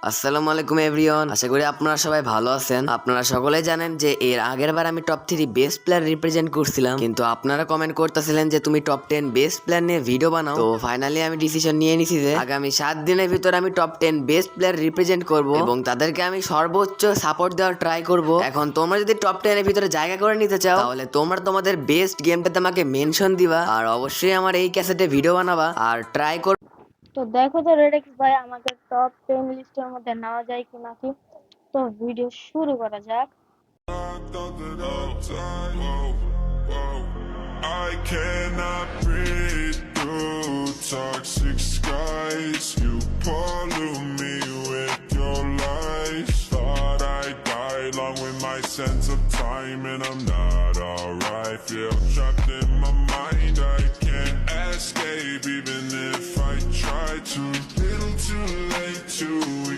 আসসালামু আলাইকুম এভরিওয়ান, আশা করি আপনারা সবাই ভালো আছেন। আপনারা সকলেই জানেন যে এর আগের বার আমি টপ 3 বেস্ট প্লেয়ার রিপ্রেজেন্ট করছিলাম, কিন্তু আপনারা কমেন্ট করতেছিলেন যে তুমি টপ 10 বেস্ট প্লেয়ার নিয়ে ভিডিও বানাও। তো ফাইনালি আমি ডিসিশন নিয়ে নিছি যে আগামী 7 দিনের ভিতর আমি টপ 10 বেস্ট প্লেয়ার রিপ্রেজেন্ট করব এবং তাদেরকে আমি সর্বোচ্চ সাপোর্ট দেওয়ার ট্রাই করব। এখন তোমরা যদি টপ 10 এর ভিতরে জায়গা করে নিতে চাও তাহলে তোমরা তোমাদের বেস্ট গেমটাতে আমাকে মেনশন দিবা আর অবশ্যই আমার এই ক্যাসেটে ভিডিও বানাবা আর ট্রাই কর। তো দেখো তো রেডেক্স ভাই আমাকে টপ 10 লিস্টের মধ্যে নেওয়া যায় কি নাকি। তো ভিডিও শুরু করা যাক। I cannot breathe through toxic skies. You pollute me with your lies. Thought I'd die along with my sense of time, and I'm not alright. Feel trapped in my mind. I can't escape even if I try to. Little too late to